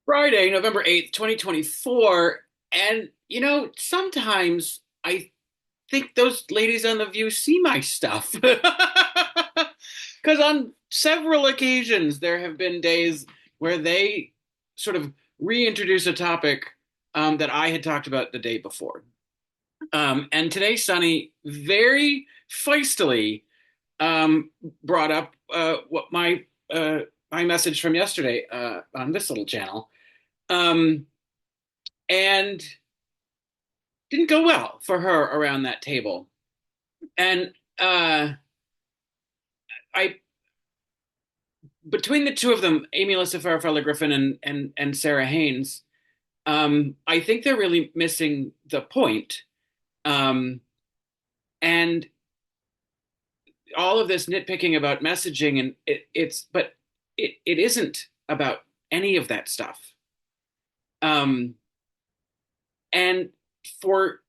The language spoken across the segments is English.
Friday, November 8th, 2024. And, sometimes I think those ladies on The View see my stuff. Because on several occasions, there have been days where they sort of reintroduce a topic that I had talked about the day before. And today, Sunny very feistily brought up what my message from yesterday on this little channel. Um, and didn't go well for her around that table. And I, between the two of them, Amy Alyssa Farrell Griffin and Sarah Haynes, I think they're really missing the point. Um, and all of this nitpicking about messaging and but it isn't about any of that stuff. Um, and for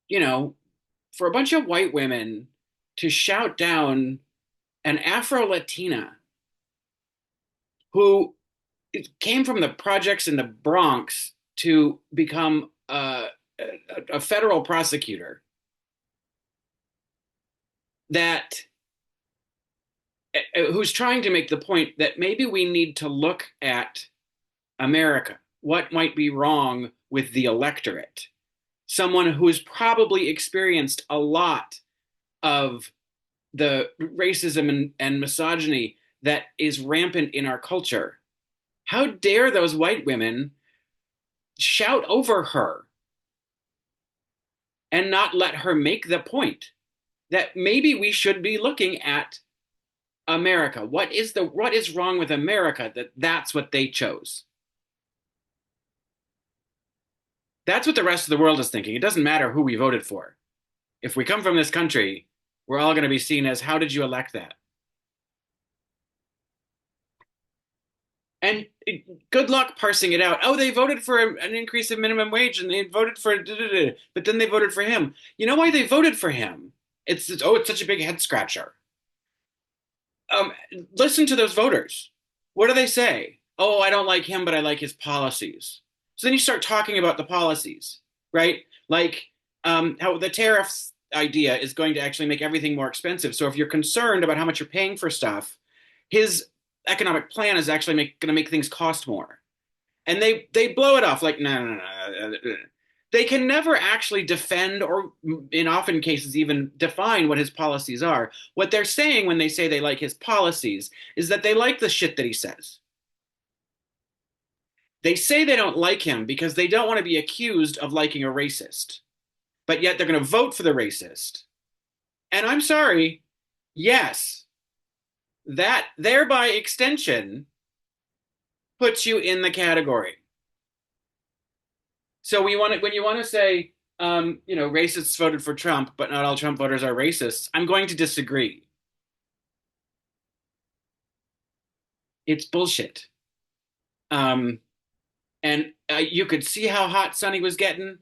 you know, for a bunch of white women to shout down an Afro Latina who came from the projects in the Bronx to become a federal prosecutor that who's trying to make the point that maybe we need to look at America, what might be wrong with the electorate, someone who's probably experienced a lot of the racism and misogyny that is rampant in our culture. How dare those white women shout over her and not let her make the point that maybe we should be looking at America. What is wrong with America that's what they chose? That's what the rest of the world is thinking. It doesn't matter who we voted for. If we come from this country, we're all going to be seen as how did you elect that? And good luck parsing it out. Oh, they voted for an increase in minimum wage and they voted for, but then they voted for him. You know why they voted for him? It's such a big head scratcher. Um, Listen to those voters. What do they say? Oh, I don't like him, but I like his policies. So then you start talking about the policies, right? Like how the tariffs idea is going to actually make everything more expensive. So if you're concerned about how much you're paying for stuff, his economic plan is actually going to make things cost more. And they blow it off like no, no, no, no. They can never actually defend or in often cases even define what his policies are. What they're saying when they say they like his policies is that they like the shit that he says. They say they don't like him because they don't want to be accused of liking a racist, but yet they're going to vote for the racist. And I'm sorry, yes, that thereby extension puts you in the category. So when you want to say, racists voted for Trump, but not all Trump voters are racists, I'm going to disagree. It's bullshit. Um, and you could see how hot Sonny was getting,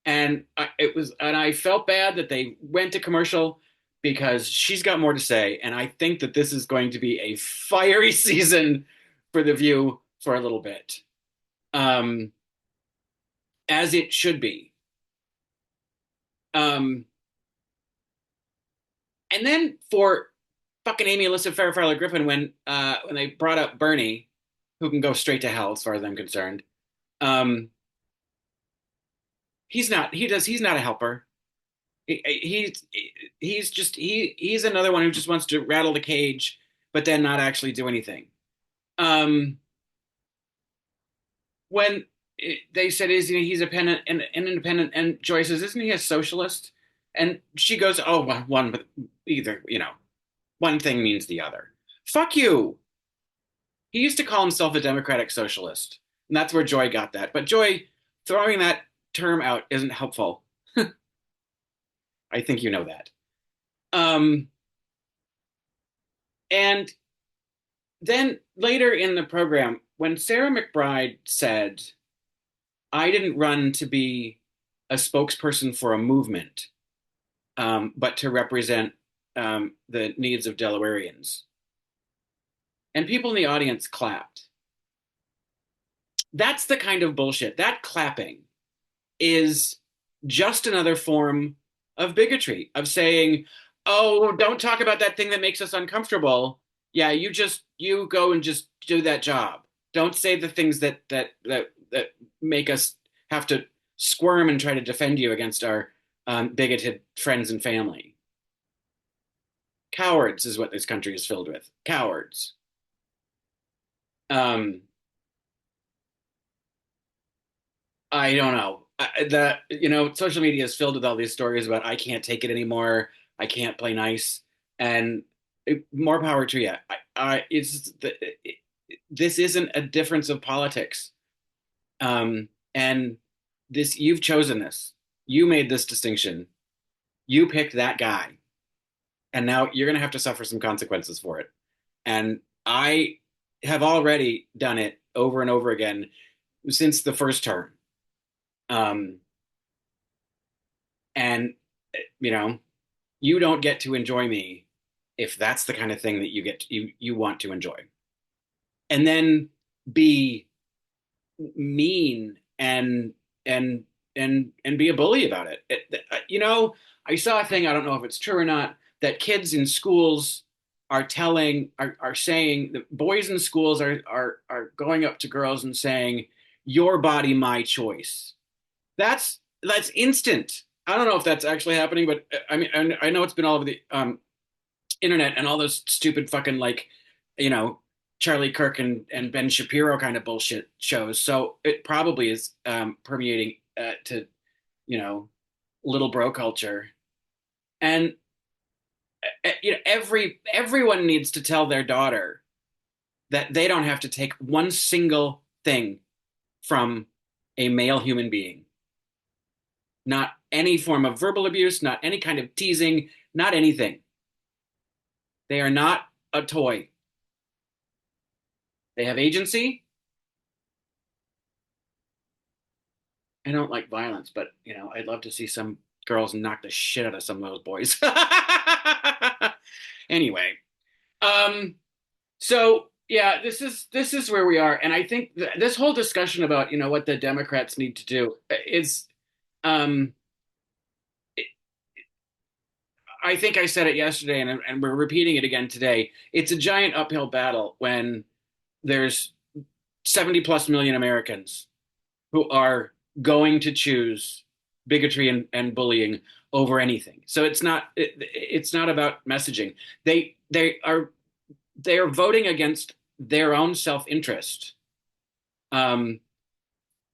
and I felt bad that they went to commercial because she's got more to say, and I think that this is going to be a fiery season for The View for a little bit, um, as it should be. Um, and then for fucking Amy Alyssa Farrell Griffin, when they brought up Bernie, who can go straight to hell as far as I'm concerned, um, he's not a helper. He's he's another one who just wants to rattle the cage, but then not actually do anything. Um, when they said is he's an independent, and Joy says isn't he a socialist? And she goes, oh, one, but either one thing means the other. Fuck you. He used to call himself a democratic socialist, and that's where Joy got that. But Joy throwing that term out isn't helpful. I think you know that. Um, and then later in the program, when Sarah McBride said, I didn't run to be a spokesperson for a movement, but to represent the needs of Delawareans. And people in the audience clapped. That's the kind of bullshit. That clapping is just another form of bigotry, of saying, "Oh, don't talk about that thing that makes us uncomfortable. Yeah, you go and just do that job. Don't say the things that make us have to squirm and try to defend you against our bigoted friends and family." Cowards is what this country is filled with. Cowards. Um, I don't know. Social media is filled with all these stories about I can't take it anymore. I can't play nice, and more power to you. This isn't a difference of politics. And this you've chosen this. You made this distinction. You picked that guy, and now you're going to have to suffer some consequences for it. And I have already done it over and over again since the first term. Um, and you know, you don't get to enjoy me if that's the kind of thing that you want to enjoy. And then be mean and be a bully about it. I saw a thing, I don't know if it's true or not, that kids in schools are saying that boys in schools are going up to girls and saying, "Your body, my choice." That's instant. I don't know if that's actually happening, but I mean, I know it's been all over the internet and all those stupid fucking like, you know, Charlie Kirk and Ben Shapiro kind of bullshit shows. So it probably is permeating to, you know, little bro culture. And everyone needs to tell their daughter that they don't have to take one single thing from a male human being. Not any form of verbal abuse, not any kind of teasing, not anything. They are not a toy. They have agency. I don't like violence, but I'd love to see some girls knock the shit out of some of those boys. Anyway, um, so yeah, this is where we are, and I think this whole discussion about what the Democrats need to do is, um, I think I said it yesterday, and we're repeating it again today. It's a giant uphill battle when there's 70 plus million Americans who are going to choose bigotry and bullying over anything. So it's not about messaging. They are voting against their own self-interest. Um,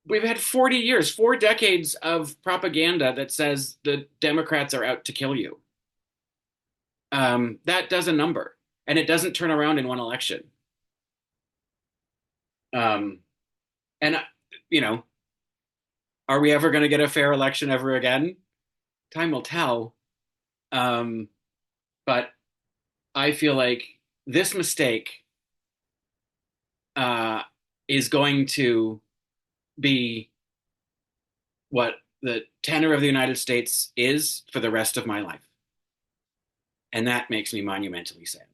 we've had 40 years, 4 decades of propaganda that says the Democrats are out to kill you. That does a number, and it doesn't turn around in one election. Um, and you know, are we ever going to get a fair election ever again? Time will tell. Um, but I feel like this mistake uh, is going to be what the tenor of the United States is for the rest of my life. And that makes me monumentally sad.